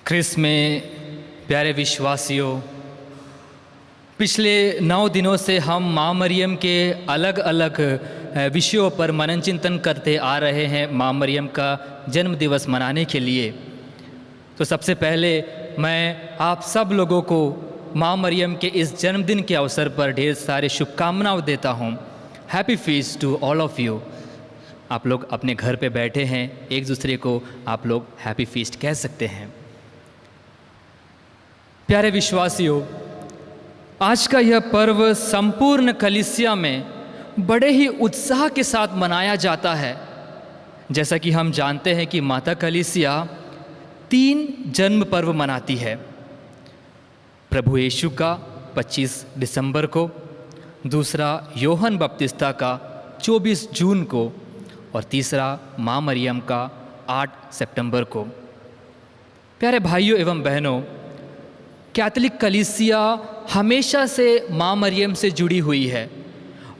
ख्रिस्त में प्यारे विश्वासियों, पिछले 9 दिनों से हम माँ मरियम के अलग अलग विषयों पर मनन चिंतन करते आ रहे हैं माँ मरियम का जन्म दिवस मनाने के लिए। तो सबसे पहले मैं आप सब लोगों को माँ मरियम के इस जन्मदिन के अवसर पर ढेर सारे शुभकामनाएं देता हूँ। Happy feast to all of you. आप लोग अपने घर पे बैठे हैं, एक दूसरे को आप लोग हैप्पी फीस्ट कह सकते हैं। प्यारे विश्वासियों, आज का यह पर्व संपूर्ण कलीसिया में बड़े ही उत्साह के साथ मनाया जाता है। जैसा कि हम जानते हैं कि माता कलीसिया 3 जन्म पर्व मनाती है। प्रभु यीशु का 25 दिसंबर को, दूसरा यूहन्ना बपतिस्ता का 24 जून को और तीसरा माँ मरियम का 8 सितंबर को। प्यारे भाइयों एवं बहनों, कैथोलिक कलीसिया हमेशा से माँ मरियम से जुड़ी हुई है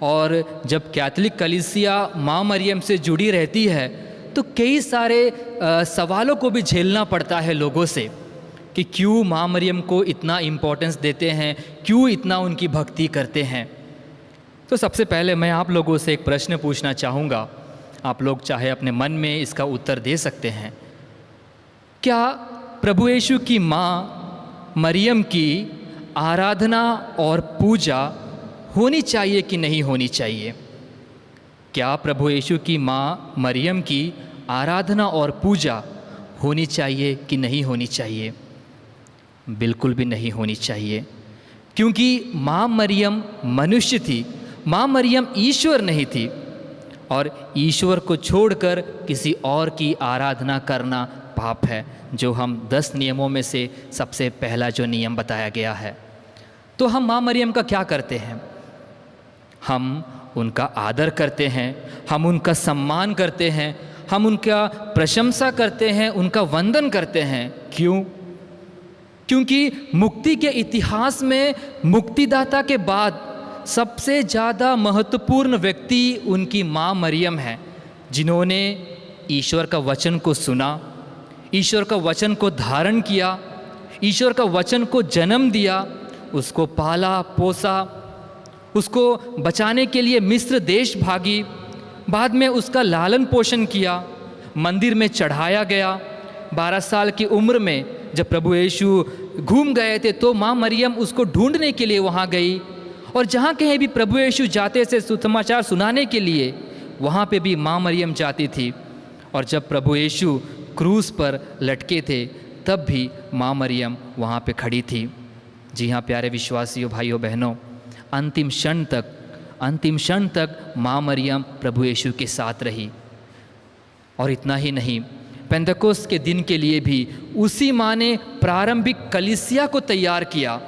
और जब कैथोलिक कलीसिया माँ मरियम से जुड़ी रहती है तो कई सारे सवालों को भी झेलना पड़ता है लोगों से कि क्यों माँ मरियम को इतना इम्पोर्टेंस देते हैं, क्यों इतना उनकी भक्ति करते हैं। तो सबसे पहले मैं आप लोगों से एक प्रश्न पूछना चाहूँगा। आप लोग चाहे अपने मन में इसका उत्तर दे सकते हैं। क्या प्रभु यीशु की माँ मरियम की आराधना और पूजा होनी चाहिए कि नहीं होनी चाहिए? क्या प्रभु यीशु की माँ मरियम की आराधना और पूजा होनी चाहिए कि नहीं होनी चाहिए? बिल्कुल भी नहीं होनी चाहिए, क्योंकि माँ मरियम मनुष्य थी, माँ मरियम ईश्वर नहीं थी और ईश्वर को छोड़कर किसी और की आराधना करना पाप है, जो हम 10 नियमों में से सबसे पहला जो नियम बताया गया है। तो हम माँ मरियम का क्या करते हैं? हम उनका आदर करते हैं, हम उनका सम्मान करते हैं, हम उनका प्रशंसा करते हैं, उनका वंदन करते हैं। क्यों? क्योंकि मुक्ति के इतिहास में मुक्तिदाता के बाद सबसे ज़्यादा महत्वपूर्ण व्यक्ति उनकी माँ मरियम है, जिन्होंने ईश्वर का वचन को सुना, ईश्वर का वचन को धारण किया, ईश्वर का वचन को जन्म दिया, उसको पाला पोसा, उसको बचाने के लिए मिस्र देश भागी, बाद में उसका लालन पोषण किया, मंदिर में चढ़ाया गया। 12 साल की उम्र में जब प्रभु यीशु घूम गए थे तो माँ मरियम उसको ढूंढने के लिए वहाँ गई और जहाँ कहीं भी प्रभु यीशु जाते थे सुसमाचार सुनाने के लिए, वहाँ पे भी माँ मरियम जाती थी। और जब प्रभु यीशु क्रूस पर लटके थे तब भी माँ मरियम वहाँ पे खड़ी थी। जी हाँ प्यारे विश्वासियों, भाइयों बहनों, अंतिम क्षण तक माँ मरियम प्रभु यीशु के साथ रही। और इतना ही नहीं, पेंतकोस्त के दिन के लिए भी उसी माँ ने प्रारंभिक कलीसिया को तैयार किया।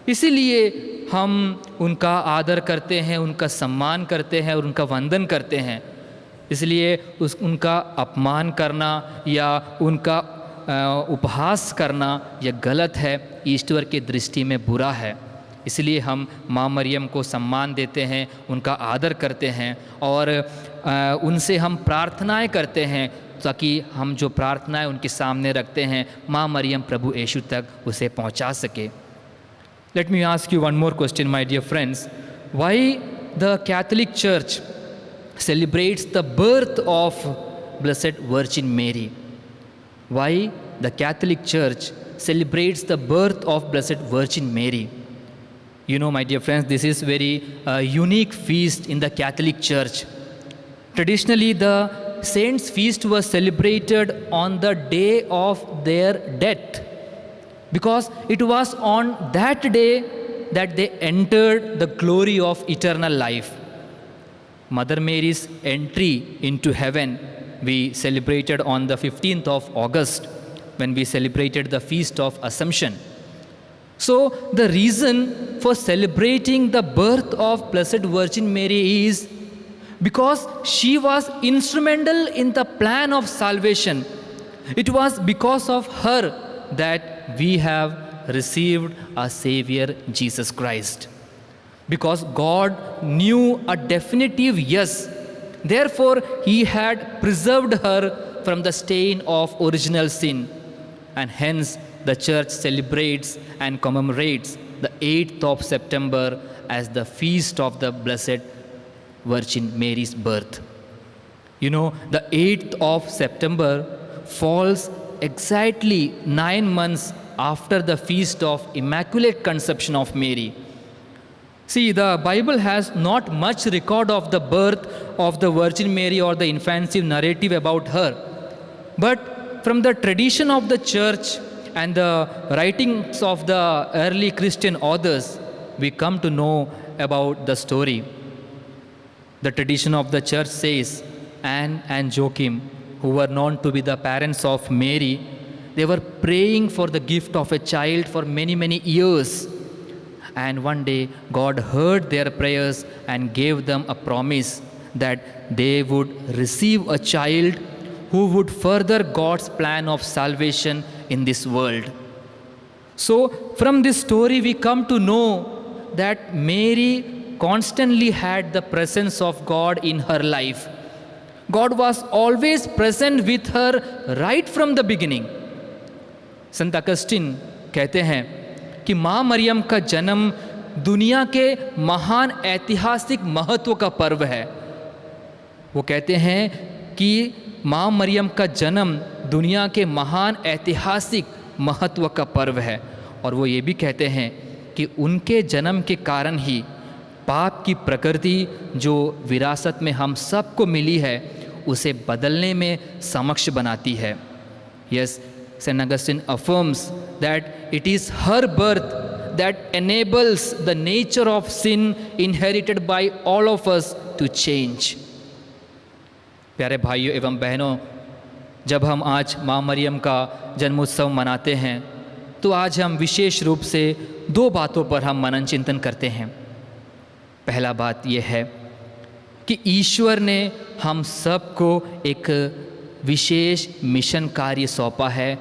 इसीलिए हम उनका आदर करते हैं, उनका सम्मान करते हैं और उनका वंदन करते हैं। इसलिए उनका अपमान करना या उनका उपहास करना यह गलत है, ईश्वर की दृष्टि में बुरा है। इसलिए हम माँ मरियम को सम्मान देते हैं, उनका आदर करते हैं और उनसे हम प्रार्थनाएं करते हैं, ताकि हम जो प्रार्थनाएं उनके सामने रखते हैं माँ मरियम प्रभु यीशु तक उसे पहुँचा सके। Let me ask you one more question, my dear friends. Why the Catholic Church celebrates the birth of Blessed Virgin Mary? Why the Catholic Church celebrates the birth of Blessed Virgin Mary? You know, my dear friends, this is very unique feast in the Catholic Church. Traditionally, the saints' feast was celebrated on the day of their death, because it was on that day that they entered the glory of eternal life. Mother Mary's entry into heaven we celebrated on the 15th of August when we celebrated the Feast of Assumption. So the reason for celebrating the birth of Blessed Virgin Mary is because she was instrumental in the plan of salvation. It was because of her that we have received a Savior, Jesus Christ. Because God knew a definitive yes, therefore He had preserved her from the stain of original sin. and hence the church celebrates and commemorates the 8th of September as the feast of the Blessed Virgin Mary's birth. You know, the 8th of September falls exactly 9 months after the feast of Immaculate Conception of Mary. See, the Bible has not much record of the birth of the Virgin Mary or the infancy narrative about her. But from the tradition of the church and the writings of the early Christian authors, we come to know about the story. The tradition of the church says Anne and Joachim, who were known to be the parents of Mary, they were praying for the gift of a child for many, many years. And one day, God heard their prayers and gave them a promise that they would receive a child who would further God's plan of salvation in this world. So, from this story, we come to know that Mary constantly had the presence of God in her life. God was always present with her right from the beginning. Sant Augustine कहते हैं कि माँ मरियम का जन्म दुनिया के महान ऐतिहासिक महत्व का पर्व है। वो कहते हैं कि माँ मरियम का जन्म दुनिया के महान ऐतिहासिक महत्व का पर्व है। और वो ये भी कहते हैं कि उनके जन्म के कारण ही पाप की प्रकृति जो विरासत में हम सबको मिली है उसे बदलने में समक्ष बनाती है। Yes, St. Augustine affirms that it is her birth that enables the nature of sin inherited by all of us to change. प्यारे भाइयों एवं बहनों, जब हम आज माँ मरियम का जन्मोत्सव मनाते हैं तो आज हम विशेष रूप से 2 बातों पर हम मनन चिंतन करते हैं। पहला बात यह है कि ईश्वर ने हम सबको एक विशेष मिशन कार्य सौंपा है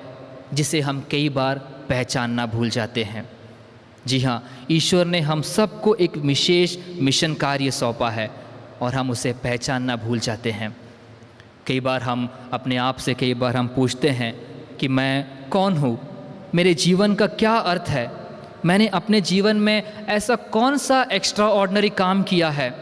जिसे हम कई बार पहचानना भूल जाते हैं। जी हाँ, ईश्वर ने हम सबको एक विशेष मिशन कार्य सौंपा है और हम उसे पहचानना भूल जाते हैं। कई बार हम अपने आप से हम पूछते हैं कि मैं कौन हूँ, मेरे जीवन का क्या अर्थ है, मैंने अपने जीवन में ऐसा कौन सा एक्स्ट्रा ऑर्डिनरी काम किया है।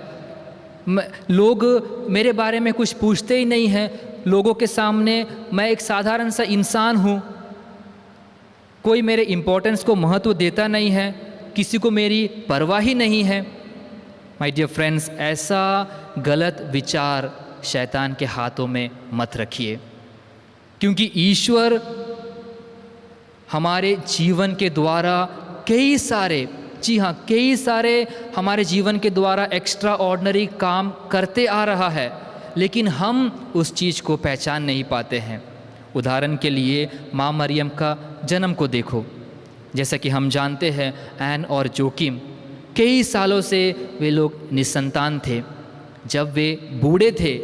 लोग मेरे बारे में कुछ पूछते ही नहीं हैं, लोगों के सामने मैं एक साधारण सा इंसान हूँ, कोई मेरे इम्पोर्टेंस को महत्व देता नहीं है, किसी को मेरी परवाह ही नहीं है। माय डियर फ्रेंड्स, ऐसा गलत विचार शैतान के हाथों में मत रखिए, क्योंकि ईश्वर हमारे जीवन के द्वारा कई सारे, जी हाँ, कई सारे हमारे जीवन के द्वारा एक्स्ट्रा ऑर्डिनरी काम करते आ रहा है, लेकिन हम उस चीज़ को पहचान नहीं पाते हैं। उदाहरण के लिए माँ मरियम का जन्म को देखो। जैसा कि हम जानते हैं एन और जोकिम कई सालों से वे लोग निसंतान थे। जब वे बूढ़े थे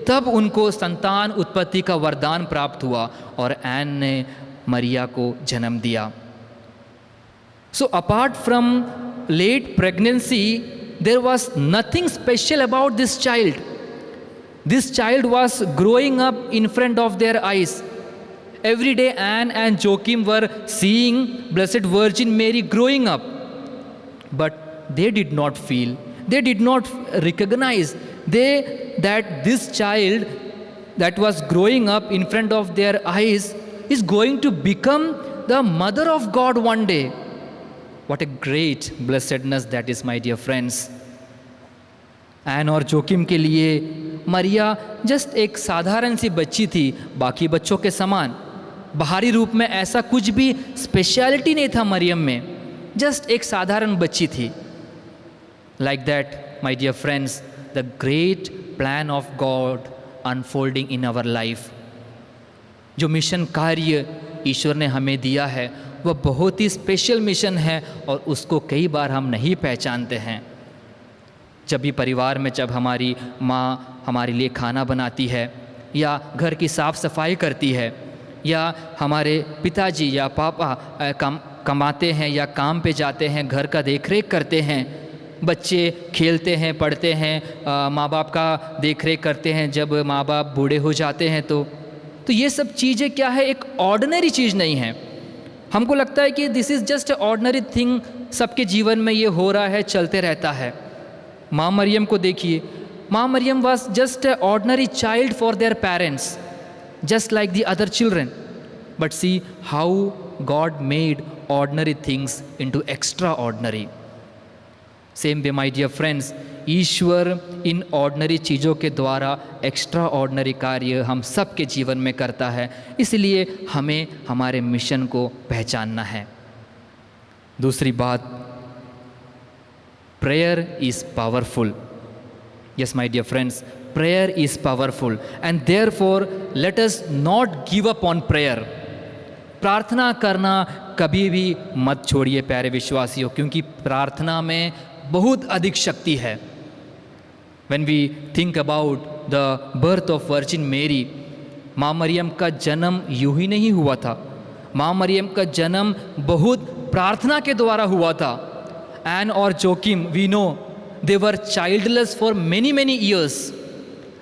तब उनको संतान उत्पत्ति का वरदान प्राप्त हुआ और एन ने मरिया को जन्म दिया। So apart from late pregnancy there was nothing special about this child. This child was growing up in front of their eyes. Every day Anne and Joachim were seeing Blessed Virgin Mary growing up. But they did not feel, they did not recognize that this child that was growing up in front of their eyes is going to become the mother of God one day. What a great blessedness that is, my dear friends. Anne और Joachim के लिए मरिया just एक साधारण सी बच्ची थी, बाकी बच्चों के समान। बाहरी रूप में ऐसा कुछ भी स्पेशलिटी नहीं था मरियम में, जस्ट एक साधारण बच्ची थी। Like that my dear friends, the great plan of God unfolding in our life. जो मिशन कार्य ईश्वर ने हमें दिया है वह बहुत ही स्पेशल मिशन है और उसको कई बार हम नहीं पहचानते हैं। जब भी परिवार में जब हमारी माँ हमारे लिए खाना बनाती है या घर की साफ़ सफाई करती है या हमारे पिताजी या पापा कमाते हैं या काम पे जाते हैं, घर का देखरेख करते हैं, बच्चे खेलते हैं, पढ़ते हैं, माँ बाप का देखरेख करते हैं, जब माँ बाप बूढ़े हो जाते हैं तो तो ये सब चीज़ें क्या है, एक ऑर्डिनरी चीज़ नहीं है। हमको लगता है कि this is just a ordinary thing, सबके जीवन में ये हो रहा है, चलते रहता है। माँ मरियम को देखिए, माँ Mariyam was just a ordinary child for their parents, just like the other children, but see how God made ordinary things into extraordinary. Same way my dear friends, Ishwar in ordinary चीज़ों के द्वारा एक्स्ट्रा ऑर्डिनरी कार्य हम सब के जीवन में करता है, इसलिए हमें हमारे मिशन को पहचानना है। दूसरी बात, prayer is powerful. Yes my dear friends, prayer is powerful and therefore let us not give up on prayer. प्रार्थना करना कभी भी मत छोड़िए प्यारे विश्वासियों, क्योंकि प्रार्थना में बहुत अधिक शक्ति है। When we think about the birth of Virgin Mary, माँ मरियम का जन्म यूं ही नहीं हुआ था। माँ मरियम का जन्म बहुत प्रार्थना के द्वारा हुआ था। एन और Joachim, we know, they were childless for many years,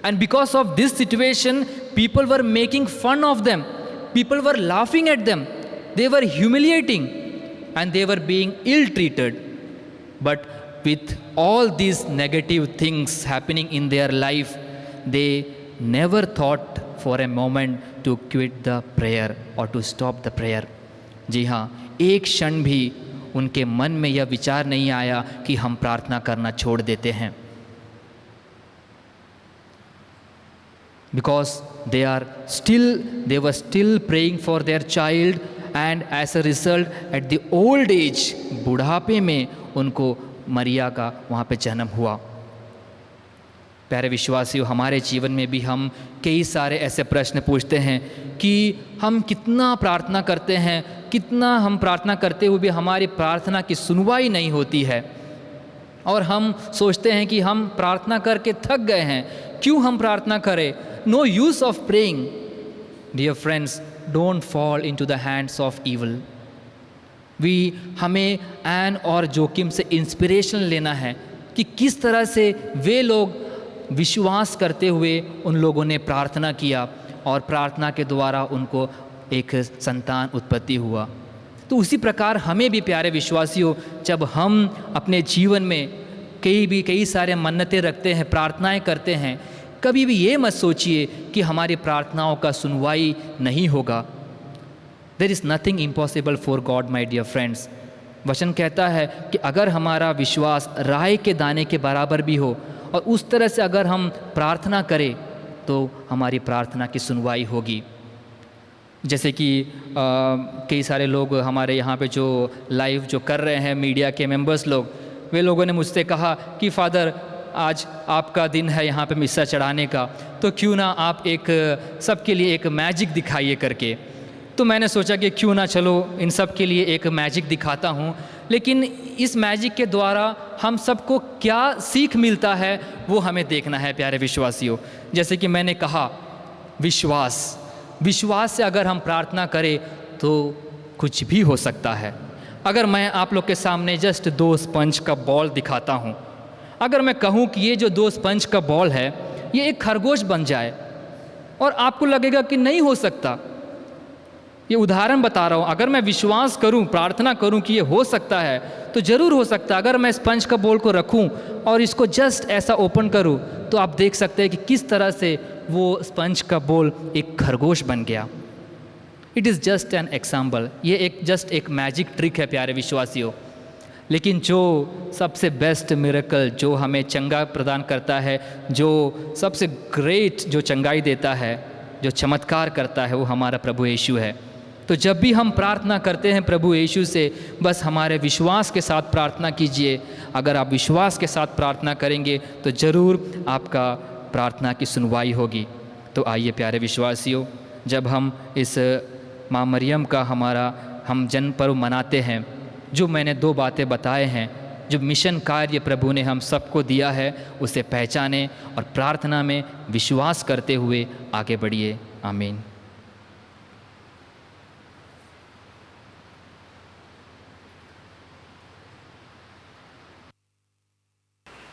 and because of this situation people were making fun of them, people were laughing at them, they were humiliating and they were being ill treated. But with all these negative things happening in their life, they never thought for a moment to quit the prayer or to stop the prayer. जी हाँ, एक क्षण भी उनके मन में यह विचार नहीं आया कि हम प्रार्थना करना छोड़ देते हैं। Because they were still praying for their child, and as a result at the old age, बुढ़ापे में उनको मरिया का वहाँ पे जन्म हुआ। प्यारे विश्वासियों, हमारे जीवन में भी हम कई सारे ऐसे प्रश्न पूछते हैं कि हम कितना प्रार्थना करते हैं, कितना हम प्रार्थना करते हुए भी हमारी प्रार्थना की सुनवाई नहीं होती है, और हम सोचते हैं कि हम प्रार्थना करके थक गए हैं, क्यों हम प्रार्थना करें। No use of praying. Dear friends, don't fall into the hands of evil. हमें एन और जोकिम से इंस्पिरेशन लेना है कि किस तरह से वे लोग विश्वास करते हुए उन लोगों ने प्रार्थना किया और प्रार्थना के द्वारा उनको एक संतान उत्पत्ति हुआ। तो उसी प्रकार हमें भी प्यारे विश्वासियों, जब हम अपने जीवन में कई सारे मन्नतें रखते हैं, प्रार्थनाएं करते हैं, कभी भी ये मत सोचिए कि हमारी प्रार्थनाओं का सुनवाई नहीं होगा। There is nothing impossible for God my dear friends. वचन कहता है कि अगर हमारा विश्वास राई के दाने के बराबर भी हो और उस तरह से अगर हम प्रार्थना करें तो हमारी प्रार्थना की सुनवाई होगी। जैसे कि कई सारे लोग हमारे यहाँ पे जो लाइव जो कर रहे हैं, मीडिया के मेंबर्स लोग, वे लोगों ने मुझसे कहा कि फादर आज आपका दिन है यहाँ पे मिस्सा चढ़ाने का, तो क्यों ना आप एक सबके लिए एक मैजिक दिखाइए करके। तो मैंने सोचा कि क्यों ना चलो इन सब के लिए एक मैजिक दिखाता हूँ, लेकिन इस मैजिक के द्वारा हम सबको क्या सीख मिलता है वो हमें देखना है प्यारे विश्वासियों। जैसे कि मैंने कहा, विश्वास से अगर हम प्रार्थना करें तो कुछ भी हो सकता है। अगर मैं आप लोग के सामने जस्ट 2 स्पंज का बॉल दिखाता हूँ, अगर मैं कहूँ कि ये जो 2 स्पंज का बॉल है ये एक खरगोश बन जाए, और आपको लगेगा कि नहीं हो सकता। ये उदाहरण बता रहा हूँ, अगर मैं विश्वास करूँ, प्रार्थना करूँ कि ये हो सकता है तो ज़रूर हो सकता है। अगर मैं स्पंज का बॉल को रखूँ और इसको जस्ट ऐसा ओपन करूँ तो आप देख सकते हैं कि किस तरह से वो स्पंज का बॉल एक खरगोश बन गया। It is just an example, ये जस्ट एक मैजिक ट्रिक है प्यारे विश्वासियों। लेकिन जो सबसे बेस्ट मिरेकल, जो हमें चंगा प्रदान करता है, जो सबसे ग्रेट जो चंगाई देता है, जो चमत्कार करता है, वो हमारा प्रभु यीशु है। तो जब भी हम प्रार्थना करते हैं प्रभु यीशु से, बस हमारे विश्वास के साथ प्रार्थना कीजिए। अगर आप विश्वास के साथ प्रार्थना करेंगे तो ज़रूर आपका प्रार्थना की सुनवाई होगी। तो आइए प्यारे विश्वासियों, जब हम इस माँ मरियम का हम जन्म पर्व मनाते हैं, जो मैंने 2 बातें बताए हैं, जो मिशन कार्य प्रभु ने हम सबको दिया है, उसे पहचानें और प्रार्थना में विश्वास करते हुए आगे बढ़िए। आमीन।